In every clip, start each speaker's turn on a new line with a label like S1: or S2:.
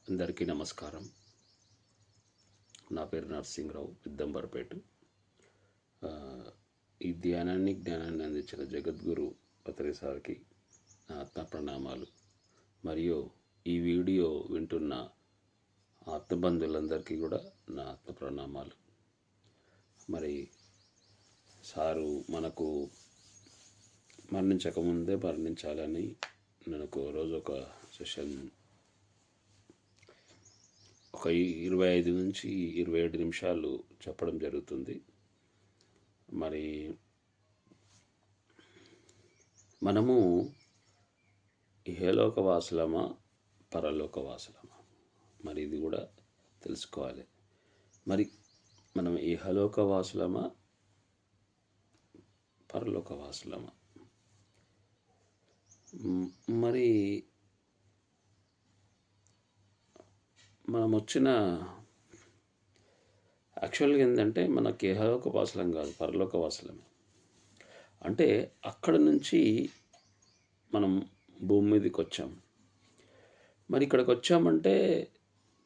S1: అందరికీ నమస్కారం. నా పేరు నరసింహరావు, పెద్దంబరపేట. ఈ జ్ఞానాన్ని అందించిన జగద్గురు పత్రి సార్కి నా ఆత్మ ప్రణామాలు. మరియు ఈ వీడియో వింటున్న ఆత్మబంధువులందరికీ కూడా నా ఆత్మ ప్రణామాలు. మరి సారు మనకు మరణించకముందే మరణించాలని నాకు రోజు ఒక సెషన్ ఒక 25 నుంచి 27 నిమిషాలు చెప్పడం జరుగుతుంది. మరి మనము ఇహలోకవాసులమా పరలోకవాసులమా, మరి ఇది కూడా తెలుసుకోవాలి. మరి మనం ఇహలోకవాసులమా పరలోకవాసులమా? మరి మనం వచ్చిన యాక్చువల్గా ఏంటంటే మనకి ఇహలోకవాసులం కాదు, పరలోకవాసులమే. అంటే అక్కడ నుంచి మనం భూమి మీదకి వచ్చాం. మరి ఇక్కడికి వచ్చామంటే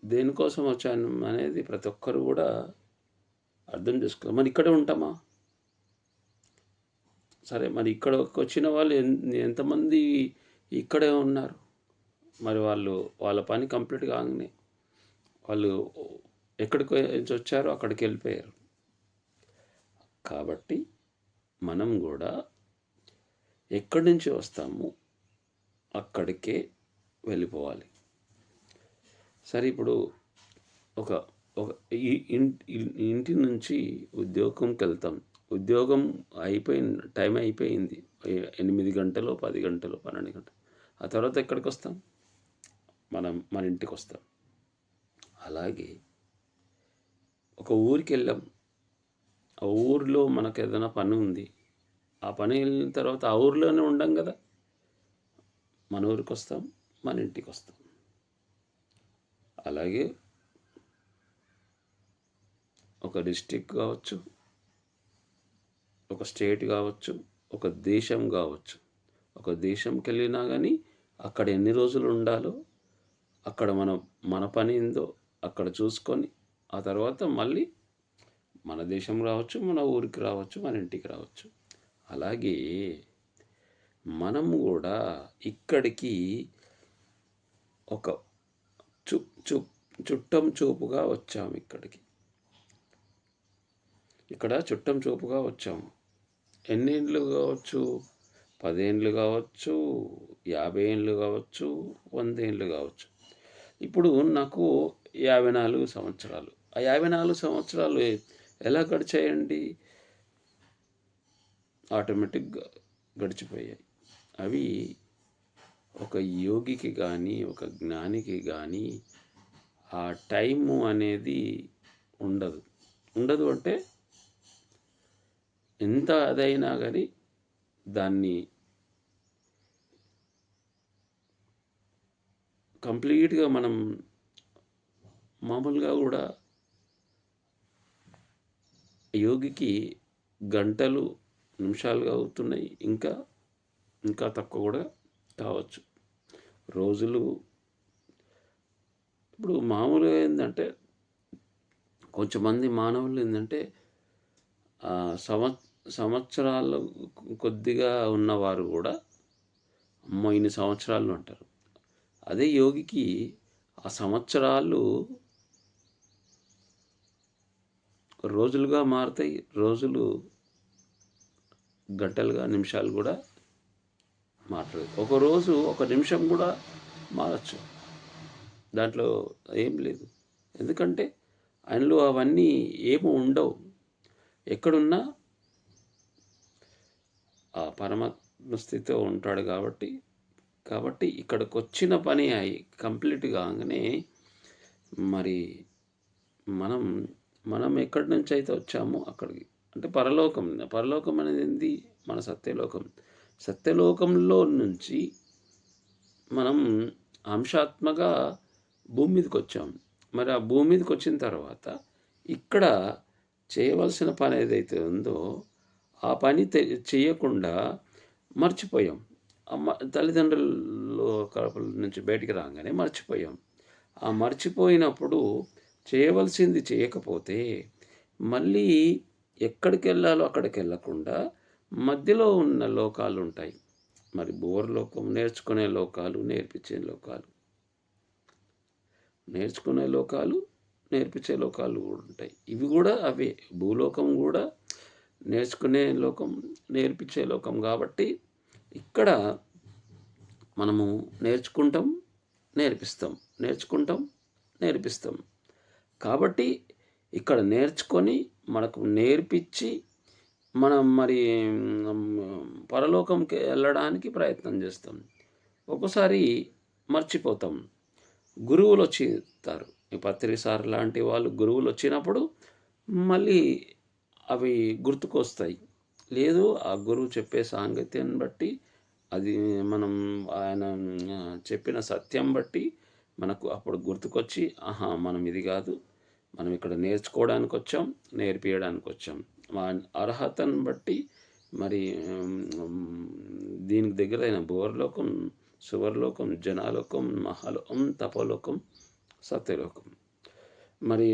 S1: దేనికోసం వచ్చాను అనేది ప్రతి ఒక్కరు కూడా అర్థం చేసుకోవాలి. మరి ఇక్కడే ఉంటామా? సరే, మరి ఇక్కడికి వచ్చిన వాళ్ళు ఎంతమంది ఇక్కడే ఉన్నారు? మరి వాళ్ళ పని కంప్లీట్ కాగానే వాళ్ళు ఎక్కడికి వచ్చారో అక్కడికి వెళ్ళిపోయారు. కాబట్టి మనం కూడా ఎక్కడి నుంచి వస్తాము అక్కడికే వెళ్ళిపోవాలి. సరే, ఇప్పుడు ఒక ఒక ఇంటి నుంచి ఉద్యోగంకి వెళ్తాం. ఉద్యోగం టైం అయిపోయింది, 8 గంటలు, 10 గంటలు, 12 గంటలు. ఆ తర్వాత ఎక్కడికి వస్తాం? మన ఇంటికి వస్తాం. అలాగే ఒక ఊరికి వెళ్ళాం. ఆ ఊరిలో మనకు ఏదైనా పని ఉంది. ఆ పని వెళ్ళిన తర్వాత ఆ ఊరిలోనే ఉండం కదా, మన ఊరికి వస్తాం, మన ఇంటికి వస్తాం. అలాగే ఒక డిస్ట్రిక్ట్ కావచ్చు, ఒక స్టేట్ కావచ్చు, ఒక దేశం కావచ్చు. ఒక దేశంకి వెళ్ళినా కానీ అక్కడ ఎన్ని రోజులు ఉండాలో అక్కడ మన పని ఏందో అక్కడ చూసుకొని ఆ తర్వాత మళ్ళీ మన దేశం రావచ్చు, మన ఊరికి రావచ్చు, మన ఇంటికి రావచ్చు. అలాగే మనం కూడా ఇక్కడికి ఒక చుట్టం చూపుగా వచ్చాము. ఇక్కడ చుట్టం చూపుగా వచ్చాము. ఎన్ని ఏళ్ళు కావచ్చు? 10 ఏళ్ళు కావచ్చు, 50 ఏళ్ళు కావచ్చు, 100 ఏళ్ళు కావచ్చు. ఇప్పుడు నాకు 54 సంవత్సరాలు. ఆ 54 సంవత్సరాలు ఎలా గడిచాయండి? ఆటోమేటిక్గా గడిచిపోయాయి. అవి ఒక యోగికి కానీ, ఒక జ్ఞానికి కానీ ఆ టైము అనేది ఉండదు అంటే ఎంత అదైనా కానీ దాన్ని కంప్లీట్గా మనం మామూలుగా కూడా యోగికి గంటలు, నిమిషాలుగా అవుతున్నాయి. ఇంకా తక్కువ కూడా కావచ్చు, రోజులు. ఇప్పుడు మామూలుగా ఏంటంటే కొంచెమంది మానవులు ఏంటంటే సంవత్సరాలు కొద్దిగా ఉన్నవారు కూడా అమ్మో ఇన్ని సంవత్సరాలు అంటారు. అదే యోగికి ఆ సంవత్సరాలు రోజులుగా మారుతాయి, రోజులు గంటలుగా, నిమిషాలు కూడా మారుతాయి. ఒక రోజు, ఒక నిమిషం కూడా మారచ్చు, దాంట్లో ఏం లేదు. ఎందుకంటే ఆయనలో అవన్నీ ఏమీ ఉండవు. ఎక్కడున్నా ఆ పరమాత్మ స్థితిలో ఉంటాడు. కాబట్టి ఇక్కడికి వచ్చిన పని కంప్లీట్ కాగానే మరి మనం ఎక్కడి నుంచి అయితే వచ్చామో అక్కడికి, అంటే పరలోకం అనేది ఏంది? మన సత్యలోకంలో నుంచి మనం అంశాత్మగా భూమి మీదకి వచ్చాము. మరి ఆ భూమి మీదకి వచ్చిన తర్వాత ఇక్కడ చేయవలసిన పని ఏదైతే ఉందో ఆ పని చేయకుండా మర్చిపోయాం. తల్లిదండ్రుల కడుపుల నుంచి బయటికి రాగానే మర్చిపోయాం. ఆ మర్చిపోయినప్పుడు చేయవలసింది చేయకపోతే మళ్ళీ ఎక్కడికి వెళ్ళాలో అక్కడికి వెళ్ళకుండా మధ్యలో ఉన్న లోకాలు ఉంటాయి. మరి లోకం నేర్చుకునే లోకాలు, నేర్పించే లోకాలు, నేర్చుకునే లోకాలు, నేర్పించే లోకాలు కూడా ఉంటాయి. ఇవి కూడా అవే. భూలోకం కూడా నేర్చుకునే లోకం, నేర్పించే లోకం కాబట్టి ఇక్కడ మనము నేర్చుకుంటాం, నేర్పిస్తాం, నేర్చుకుంటాం, నేర్పిస్తాం. కాబట్టి ఇక్కడ నేర్చుకొని మనకు నేర్పించి మనం మరి పరలోకంకి వెళ్ళడానికి ప్రయత్నం చేస్తాం. ఒక్కోసారి మర్చిపోతాం. గురువులు వచ్చిస్తారు. ఈ పత్రి సార్ లాంటి వాళ్ళు గురువులు వచ్చినప్పుడు మళ్ళీ అవి గుర్తుకొస్తాయి. లేదు ఆ గురువు చెప్పే సాంగత్యాన్ని బట్టి అది మనం ఆయన చెప్పిన సత్యం బట్టి మనకు అప్పుడు గుర్తుకొచ్చి ఆహా మనం ఇది కాదు, మనం ఇక్కడ నేర్చుకోవడానికి వచ్చాం, నేర్పించడానికి వచ్చాం. మా అర్హతను బట్టి మరి దీనికి దగ్గరైన భూవర్లోకం, సువర్లోకం, జనాలోకం, మహాలోకం, తపోలోకం, సత్యలోకం. మరి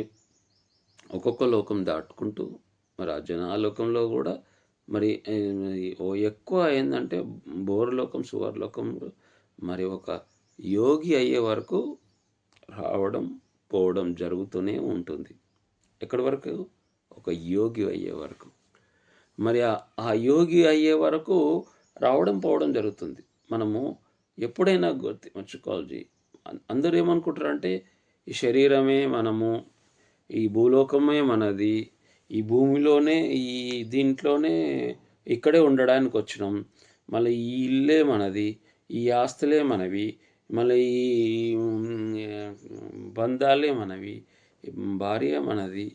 S1: ఒక్కొక్క లోకం దాటుకుంటూ మరి ఆ జనాలోకంలో కూడా మరి ఎక్కువ ఏంటంటే భూవర్లోకం, సువర్లోకం మరి ఒక యోగి అయ్యే వరకు రావడం పోవడం జరుగుతూనే ఉంటుంది. ఎక్కడి వరకు? ఒక యోగి అయ్యే వరకు. మరి ఆ యోగి అయ్యే వరకు రావడం పోవడం జరుగుతుంది. మనము ఎప్పుడైనా మర్చిపోవాలి. అందరూ ఏమనుకుంటారంటే ఈ శరీరమే మనము, ఈ భూలోకమే మనది, ఈ భూమిలోనే ఈ దీంట్లోనే ఇక్కడే ఉండడానికి వచ్చినాం, మళ్ళీ ఈ ఇల్లే మనది, ఈ ఆస్తులే మనవి, మళ్ళీ ఈ బంధాలే మనవి, భార్య మనది.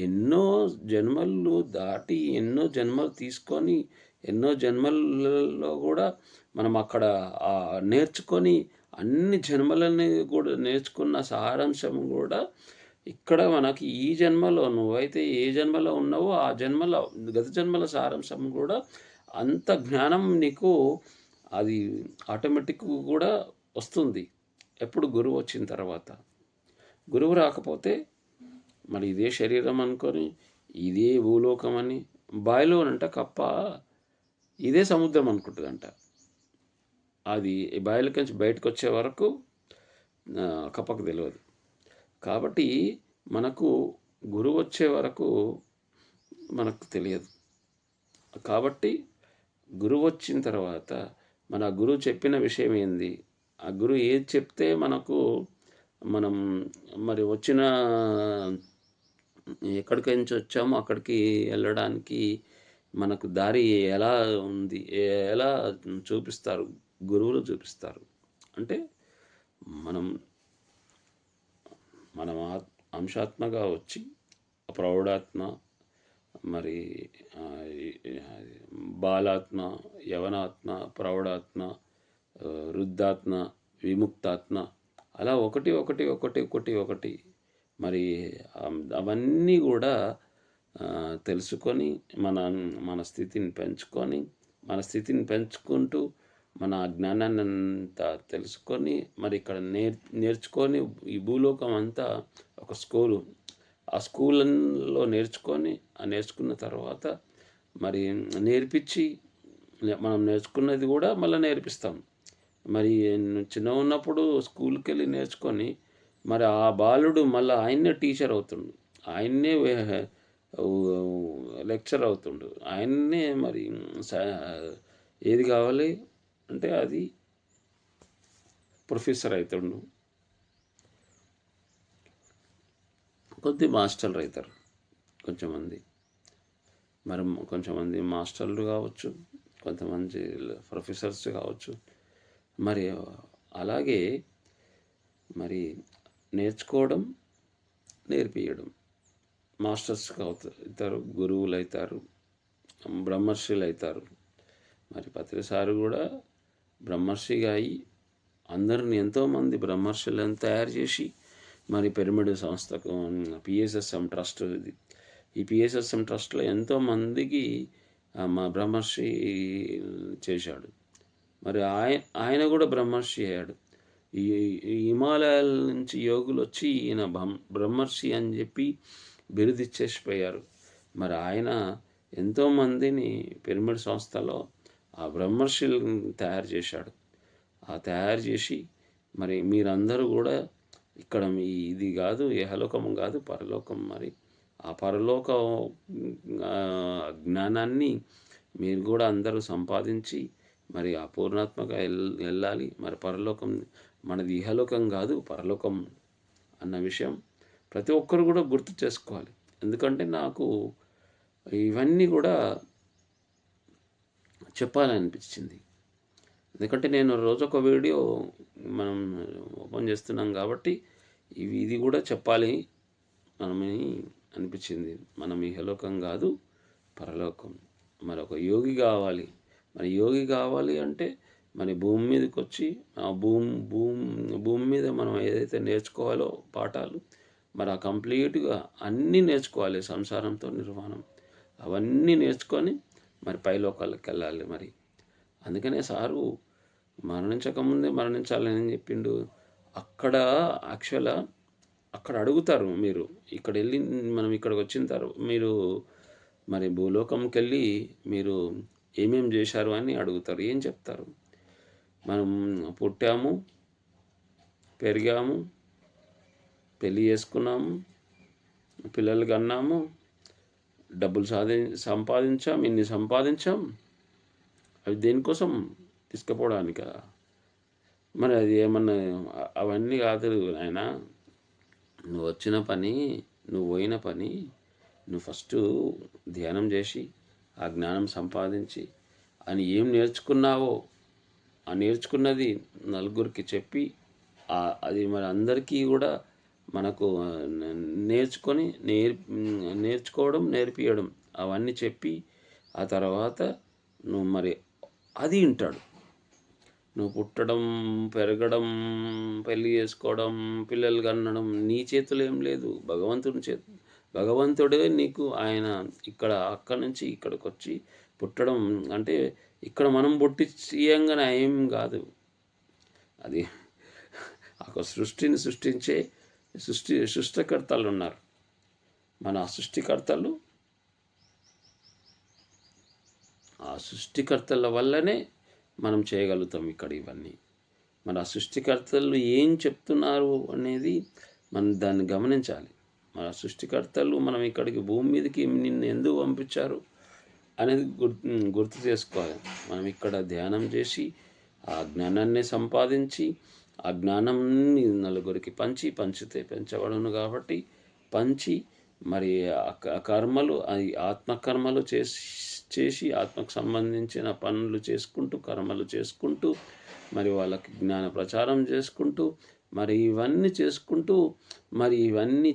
S1: ఎన్నో జన్మలు దాటి ఎన్నో జన్మలు తీసుకొని ఎన్నో జన్మలలో కూడా మనం అక్కడ నేర్చుకొని అన్ని జన్మలని కూడా నేర్చుకున్న సారాంశం కూడా ఇక్కడ మనకి ఈ జన్మలో నువ్వైతే ఏ జన్మలో ఉన్నావో ఆ జన్మలో గత జన్మల సారాంశం కూడా అంత జ్ఞానం నీకు అది ఆటోమేటిక్ కూడా వస్తుంది. ఎప్పుడు గురువు వచ్చిన తర్వాత. గురువు రాకపోతే మరి ఇదే శరీరం అనుకొని ఇదే భూలోకం అని బావిలోనంట కప్ప ఇదే సముద్రం అనుకుంటుందంట. అది బావిలోకి బయటకు వచ్చే వరకు కప్పకు తెలియదు. కాబట్టి మనకు గురువు వచ్చే వరకు మనకు తెలియదు. కాబట్టి గురువు వచ్చిన తర్వాత మన గురువు చెప్పిన విషయం ఏంది, ఆ గురువు ఏది చెప్తే మనకు మనం మరి వచ్చిన ఎక్కడికి నుంచి వచ్చామో అక్కడికి వెళ్ళడానికి మనకు దారి ఎలా ఉంది, ఎలా చూపిస్తారు, గురువులు చూపిస్తారు. అంటే మనం మనం అంశాత్మగా వచ్చి ప్రౌఢాత్మ, మరి బాలాత్మ, యవనాత్మ, ప్రౌఢాత్మ, వృద్ధాత్మ, విముక్తాత్మ, అలా ఒకటి ఒకటి ఒకటి ఒకటి ఒకటి మరి అవన్నీ కూడా తెలుసుకొని మన స్థితిని పెంచుకొని మన స్థితిని పెంచుకుంటూ మన జ్ఞానాన్ని అంతా తెలుసుకొని మరి ఇక్కడ నేర్చుకొని ఈ భూలోకం అంతా ఒక స్కూలు. ఆ స్కూల్లో నేర్చుకొని నేర్చుకున్న తర్వాత మరి నేర్పించి మనం నేర్చుకున్నది కూడా మళ్ళీ నేర్పిస్తాం. మరి చిన్న ఉన్నప్పుడు స్కూల్కి వెళ్ళి నేర్చుకొని మరి ఆ బాలుడు మళ్ళీ ఆయన్నే టీచర్ అవుతుండు, ఆయన్నే లెక్చర్ అవుతుండు, ఆయన్నే మరి ఏది కావాలి అంటే అది ప్రొఫెసర్ అవుతుండు, కొద్ది మాస్టర్లు అవుతారు కొంచెమంది. మరి కొంచెమంది మాస్టర్లు కావచ్చు, కొంతమంది ప్రొఫెసర్స్ కావచ్చు. మరి అలాగే మరి నేర్చుకోవడం, నేర్పించడం. మాస్టర్స్ అవుతారు, గురువులు అవుతారు, బ్రహ్మర్షులు అవుతారు. మరి పత్రిసారు కూడా బ్రహ్మర్షిగా అయ్యి అందరిని ఎంతోమంది బ్రహ్మర్షులను తయారు చేసి మరి పిరమిడ్ సంస్థకు పిఎస్ఎస్ఎం ట్రస్ట్ ఇది. ఈ పిఎస్ఎస్ఎం ట్రస్ట్లో ఎంతోమందికి మా బ్రహ్మర్షి చేశాడు. మరి ఆయన కూడా బ్రహ్మర్షి అయ్యాడు. ఈ ఈ హిమాలయాల నుంచి యోగులు వచ్చి ఈయన బ్రహ్మర్షి అని చెప్పి బిరుదిచ్చేసిపోయారు. మరి ఆయన ఎంతోమందిని పిరమిడ్ సంస్థలో ఆ బ్రహ్మర్షులను తయారు చేశాడు. ఆ తయారు చేసి మరి మీరందరూ కూడా ఇక్కడ ఇది కాదు, ఇహలోకం కాదు, పరలోకం. మరి ఆ పరలోక జ్ఞానాన్ని మీరు కూడా అందరూ సంపాదించి మరి ఆ పూర్ణాత్మగా వెళ్ళాలి. మరి పరలోకం మనది ఇహలోకం కాదు, పరలోకం అన్న విషయం ప్రతి ఒక్కరు కూడా గుర్తు చేసుకోవాలి. ఎందుకంటే నాకు ఇవన్నీ కూడా చెప్పాలనిపించింది. ఎందుకంటే నేను రోజొక వీడియో మనం ఓపెన్ చేస్తున్నాం కాబట్టి ఇది కూడా చెప్పాలి మనమని అనిపించింది. మనం ఇహలోకం కాదు, పరలోకం. మరి ఒక యోగి కావాలి. మరి యోగి కావాలి అంటే మరి భూమి మీదకి వచ్చి ఆ భూమి మీద మనం ఏదైతే నేర్చుకోవాలో పాఠాలు మరి ఆ కంప్లీట్గా అన్నీ నేర్చుకోవాలి. సంసారంతో నిర్మాణం అవన్నీ నేర్చుకొని మరి పైలోకాలకు వెళ్ళాలి. మరి అందుకనే సారు మరణించకముందే మరణించాలని చెప్పిండు. అక్కడ యాక్చువల్గా అక్కడ అడుగుతారు, మీరు ఇక్కడ వెళ్ళి మనం ఇక్కడికి వచ్చిన తర్వాత మీరు మరి భూలోకంకి వెళ్ళి మీరు ఏమేం చేశారు అని అడుగుతారు. ఏం చెప్తారు? మనం పుట్టాము, పెరిగాము, పెళ్ళి చేసుకున్నాము, పిల్లలు కన్నాము, డబ్బులు సంపాదించాం, ఇన్ని సంపాదించాం. అవి దేనికోసం? తీసుకుపోవడానికా? మరి అది ఏమన్నా అవన్నీ కాదు ఆయన. నువ్వు వచ్చిన పని, నువ్వు పోయిన పని, నువ్వు ఫస్ట్ ధ్యానం చేసి ఆ జ్ఞానం సంపాదించి అని ఏం నేర్చుకున్నావో ఆ నేర్చుకున్నది నలుగురికి చెప్పి అది మరి అందరికీ కూడా మనకు నేర్చుకొని నేర్చుకోవడం, నేర్పియడం అవన్నీ చెప్పి ఆ తర్వాత నువ్వు మరి అది వింటాడు. నువ్వు పుట్టడం, పెరగడం, పెళ్ళి చేసుకోవడం, పిల్లలు కనడం నీ చేతులు ఏం లేదు, భగవంతుడే నీకు. ఆయన ఇక్కడ అక్కడి నుంచి ఇక్కడికి వచ్చి పుట్టడం అంటే ఇక్కడ మనం పుట్టించగానే ఏం కాదు. అది ఒక సృష్టిని సృష్టించే సృష్టికర్తలు ఉన్నారు. మన సృష్టికర్తలు, ఆ సృష్టికర్తల వల్లనే మనం చేయగలుగుతాం ఇక్కడ ఇవన్నీ. మన ఆ సృష్టికర్తలు ఏం చెప్తున్నారు అనేది మనం దాన్ని గమనించాలి. మన సృష్టికర్తలు మనం ఇక్కడికి భూమి మీదకి నిన్ను ఎందుకు పంపించారు అనేది గుర్తు చేసుకోవాలి. మనం ఇక్కడ ధ్యానం చేసి ఆ జ్ఞానాన్ని సంపాదించి ఆ జ్ఞానాన్ని నలుగురికి పంచితే పెంచబడును కాబట్టి పంచి మరి కర్మలు ఆత్మకర్మలు చేసి ఆత్మకు సంబంధించిన పనులు చేసుకుంటూ, కర్మలు చేసుకుంటూ, మరి వాళ్ళకి జ్ఞాన ప్రచారం చేసుకుంటూ, మరి ఇవన్నీ చేసుకుంటూ, మరి ఇవన్నీ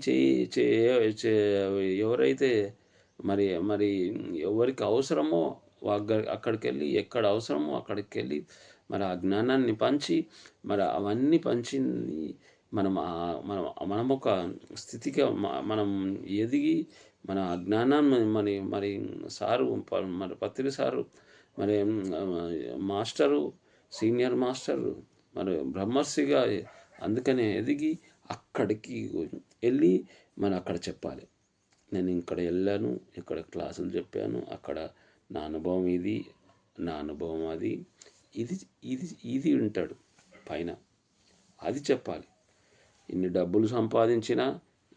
S1: ఎవరైతే మరి మరి ఎవరికి అవసరమో అక్కడికి వెళ్ళి, ఎక్కడ అవసరమో అక్కడికి వెళ్ళి మరి ఆ జ్ఞానాన్ని పంచి మరి అవన్నీ పంచింది మనం ఒక స్థితిగా మనం ఎదిగి మన జ్ఞానాన్ని మరి సారు మరి పత్రి సారు మరి మాస్టరు, సీనియర్ మాస్టరు మరి బ్రహ్మర్షిగా అందుకనే ఎదిగి అక్కడికి వెళ్ళి మనం అక్కడ చెప్పాలి. నేను ఇక్కడ వెళ్ళాను, ఇక్కడ క్లాసులు చెప్పాను, అక్కడ నా అనుభవం ఇది, నా అనుభవం అది, ఇది ఇది ఇది వింటాడు పైన. అది చెప్పాలి. ఇన్ని డబ్బులు సంపాదించినా,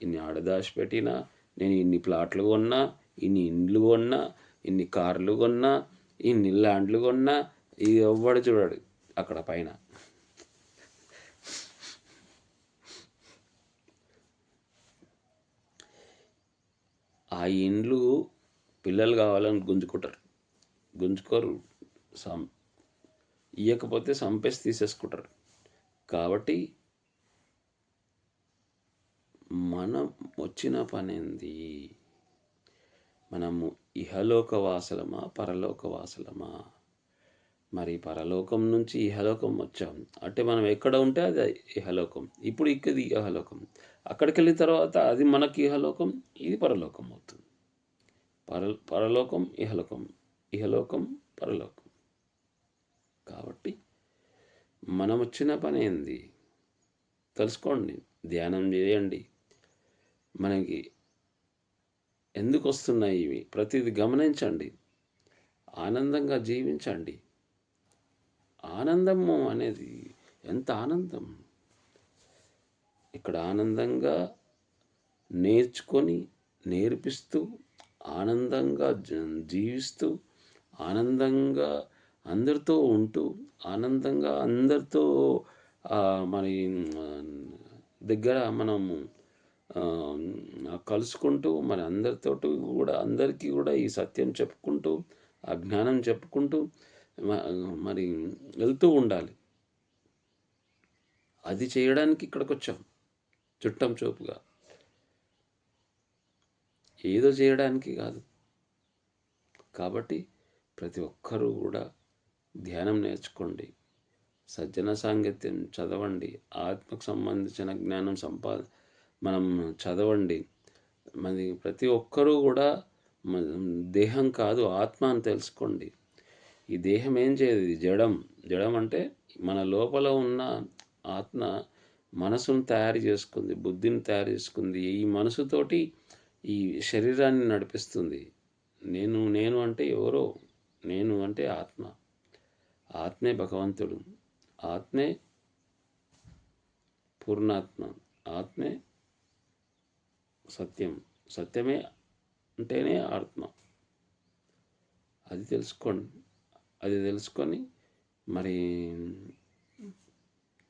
S1: ఇన్ని ఆడదాచి పెట్టినా, నేను ఇన్ని ప్లాట్లు కొన్నా, ఇన్ని ఇండ్లు కొన్నా, ఇన్ని కార్లు కొన్నా, ఇన్ని ల్యాండ్లు కొన్నా, ఇది ఎవ్వడు చూడాడు అక్కడ పైన. ఆ ఇండ్లు పిల్లలు కావాలని గుంజుకోరు, ఇవ్వకపోతే సంపేసి తీసేసుకుంటారు. కాబట్టి మనం వచ్చిన పని ఏంది? మనము ఇహలోక వాసులమా, పరలోక వాసులమా? మరి పరలోకం నుంచి ఇహలోకం వచ్చాం అంటే మనం ఎక్కడ ఉంటే అది ఇహలోకం. ఇప్పుడు ఇది ఇహలోకం. అక్కడికి వెళ్ళిన తర్వాత అది మనకి ఇహలోకం, ఇది పరలోకం అవుతుంది. పరలోకం ఇహలోకం, ఇహలోకం పరలోకం. కాబట్టి మనం వచ్చిన పని ఏంది? తెలుసుకోండి, ధ్యానం చేయండి. మనకి ఎందుకు వస్తున్నాయి ఇవి ప్రతిదీ గమనించండి, ఆనందంగా జీవించండి. ఆనందము అనేది ఎంత ఆనందం! ఇక్కడ ఆనందంగా నేర్చుకొని నేర్పిస్తూ, ఆనందంగా జీవిస్తూ, ఆనందంగా అందరితో ఉంటూ, ఆనందంగా అందరితో మరి దగ్గర మనము కలుసుకుంటూ, మరి అందరికీ కూడా ఈ సత్యం చెప్పుకుంటూ, ఆ జ్ఞానం చెప్పుకుంటూ మరి వెళ్తూ ఉండాలి. అది చేయడానికి ఇక్కడికి వచ్చాం, చుట్టం చూపుగా, ఏదో చేయడానికి కాదు. కాబట్టి ప్రతి ఒక్కరూ కూడా ధ్యానం నేర్చుకోండి, సజ్జన సాంగత్యం చదవండి, ఆత్మకు సంబంధించిన జ్ఞానం మనం చదవండి. మరి ప్రతి ఒక్కరూ కూడా దేహం కాదు, ఆత్మ అని తెలుసుకోండి. ఈ దేహం ఏం చేయదు, ఇది జడం అంటే మన లోపల ఉన్న ఆత్మ మనసును తయారు చేసుకుంది, బుద్ధిని తయారు చేసుకుంది. ఈ మనసుతోటి ఈ శరీరాన్ని నడిపిస్తుంది. నేను అంటే ఎవరో, నేను అంటే ఆత్మ, ఆత్మే భగవంతుడు, ఆత్మే పూర్ణాత్మ, ఆత్మే సత్యం, సత్యమే అంటేనే ఆత్మ. అది తెలుసుకోండి. అది తెలుసుకొని మరి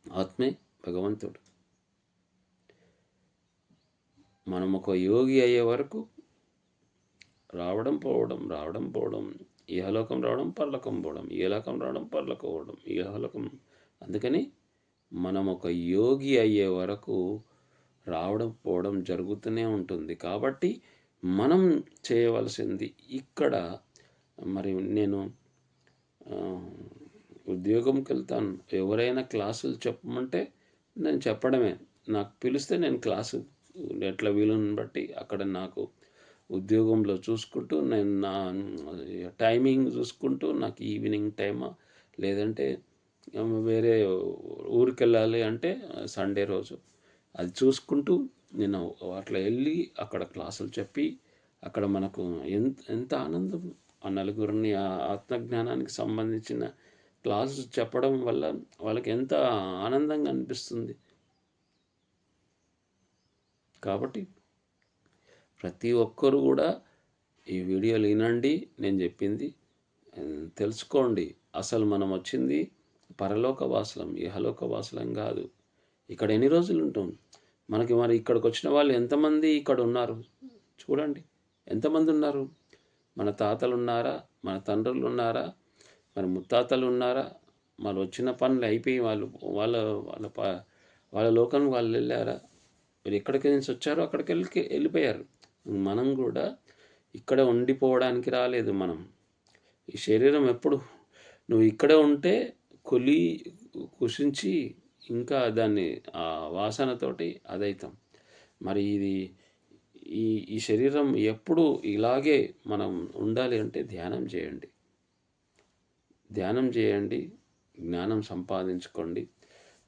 S1: ఆత్మే భగవంతుడు. మనం ఒక యోగి అయ్యే వరకు రావడం పోవడం, ఇహలోకం రావడం, పరలోకం పోవడం, ఇహలోకం రావడం, పరలోకం పోవడం, ఇహలోకం. అందుకని మనం ఒక యోగి అయ్యే వరకు రావడం పోవడం జరుగుతూనే ఉంటుంది. కాబట్టి మనం చేయవలసింది ఇక్కడ, మరి నేను ఉద్యోగంకి వెళ్తాను, ఎవరైనా క్లాసులు చెప్పమంటే నేను చెప్పడమే. నాకు పిలిస్తే నేను క్లాసు ఎట్లా వీలుని బట్టి అక్కడ నాకు ఉద్యోగంలో చూసుకుంటూ, నేను నా టైమింగ్ చూసుకుంటూ, నాకు ఈవినింగ్ టైమా లేదంటే వేరే ఊరికి వెళ్ళాలి అంటే సండే రోజు అది చూసుకుంటూ నేను అట్లా వెళ్ళి అక్కడ క్లాసులు చెప్పి, అక్కడ మనకు ఎంత ఆనందం! ఆ నలుగురిని ఆ ఆత్మజ్ఞానానికి సంబంధించిన క్లాసు చెప్పడం వల్ల వాళ్ళకి ఎంత ఆనందంగా అనిపిస్తుంది. కాబట్టి ప్రతి ఒక్కరు కూడా ఈ వీడియోలు వినండి, నేను చెప్పింది తెలుసుకోండి. అసలు మనం వచ్చింది పరలోక వాసులం, ఇహలోక వాసులం కాదు. ఇక్కడ ఎన్ని రోజులు ఉంటాం? మనకి మరి ఇక్కడికి వచ్చిన వాళ్ళు ఎంతమంది ఇక్కడ ఉన్నారు చూడండి, ఎంతమంది ఉన్నారు? మన తాతలు ఉన్నారా? మన తండ్రులు ఉన్నారా? మన ముత్తాతలు ఉన్నారా? మరి వచ్చిన పనులు అయిపోయి వాళ్ళు వాళ్ళ వాళ్ళ వాళ్ళ లోకం వాళ్ళు వెళ్ళారా? మీరు ఎక్కడికి నుంచి వచ్చారో అక్కడికి వెళ్ళిపోయారు. మనం కూడా ఇక్కడ ఉండిపోవడానికి రాలేదు. మనం ఈ శరీరం ఎప్పుడు నువ్వు ఇక్కడే ఉంటే కుషించి ఇంకా దాన్ని ఆ వాసనతోటి అదైతాం. మరి ఈ శరీరం ఎప్పుడు ఇలాగే మనం ఉండాలి అంటే ధ్యానం చేయండి, ధ్యానం చేయండి, జ్ఞానం సంపాదించుకోండి.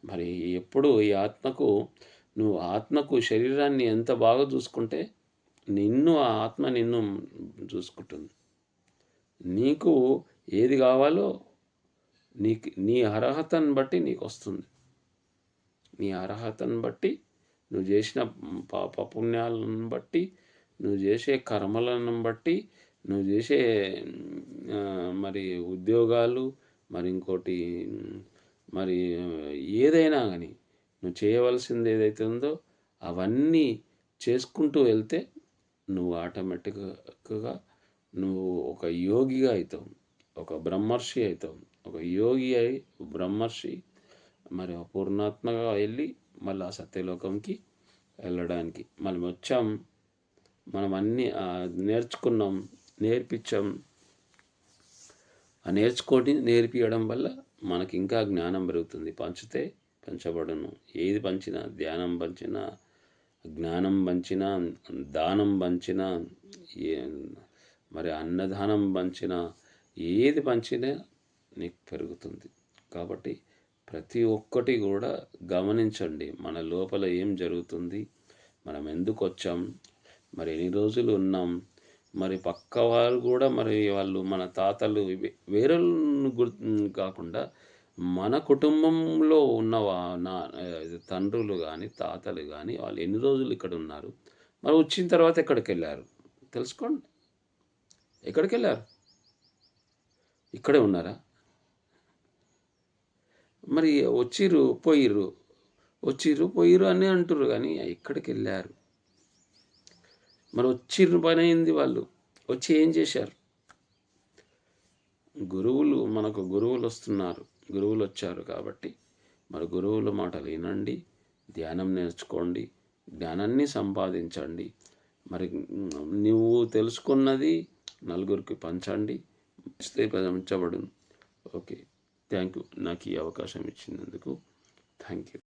S1: మరి ఎప్పుడు ఈ ఆత్మకు శరీరాన్ని ఎంత బాగా చూసుకుంటే ఆ ఆత్మ నిన్ను చూసుకుంటుంది. నీకు ఏది కావాలో నీ అర్హతను బట్టి నీకు వస్తుంది. నీ అర్హతను బట్టి, నువ్వు చేసిన పుణ్యాలను బట్టి, నువ్వు చేసే కర్మలను బట్టి, నువ్వు చేసే మరి ఉద్యోగాలు, మరి ఇంకోటి మరి ఏదైనా కానీ నువ్వు చేయవలసింది ఏదైతే ఉందో అవన్నీ చేసుకుంటూ వెళ్తే నువ్వు ఆటోమేటిక్గా నువ్వు ఒక యోగిగా అవుతావు, ఒక బ్రహ్మర్షి అవుతావు. ఒక యోగి అయి బ్రహ్మర్షి మరి పూర్ణాత్మగా వెళ్ళి మళ్ళీ ఆ సత్యలోకంకి వెళ్ళడానికి మనం వచ్చాం. మనం అన్నీ నేర్చుకున్నాం, నేర్పించాం. ఆ నేర్పియడం వల్ల మనకి ఇంకా జ్ఞానం పెరుగుతుంది. పంచితే పెంచబడును. ఏది పంచినా, ధ్యానం పంచినా, జ్ఞానం పంచినా, దానం పంచినా, మరి అన్నదానం పంచినా, ఏది పంచినా నీకు పెరుగుతుంది. కాబట్టి ప్రతి ఒక్కటి కూడా గమనించండి. మన లోపల ఏం జరుగుతుంది, మనం ఎందుకు వచ్చాం, మరి ఎన్ని రోజులు ఉన్నాం, మరి పక్క వారు కూడా మరి వాళ్ళు మన తాతలు వేరే కాకుండా మన కుటుంబంలో ఉన్న తండ్రులు కానీ తాతలు కానీ వాళ్ళు ఎన్ని రోజులు ఇక్కడ ఉన్నారు, మరి వచ్చిన తర్వాత ఎక్కడికి వెళ్ళారు తెలుసుకోండి. ఎక్కడికి వెళ్ళారు? ఇక్కడే ఉన్నారా? మరి వచ్చిర్రు పోయిర్రు, వచ్చిర్రు పోయిర్రు అని అంటుర్రు కానీ ఎక్కడికి వెళ్ళారు? మరి వచ్చిర్రు పని అయింది. వాళ్ళు వచ్చి ఏం చేశారు? మనకు గురువులు వస్తున్నారు, గురువులు వచ్చారు కాబట్టి మరి గురువుల మాటలు వినండి, ధ్యానం నేర్చుకోండి, జ్ఞానాన్ని సంపాదించండి. మరి నువ్వు తెలుసుకున్నది నలుగురికి పంచండి, పంచబడును. ఓకే, థ్యాంక్ యూ నాకు ఈ అవకాశం ఇచ్చినందుకు. Thank you.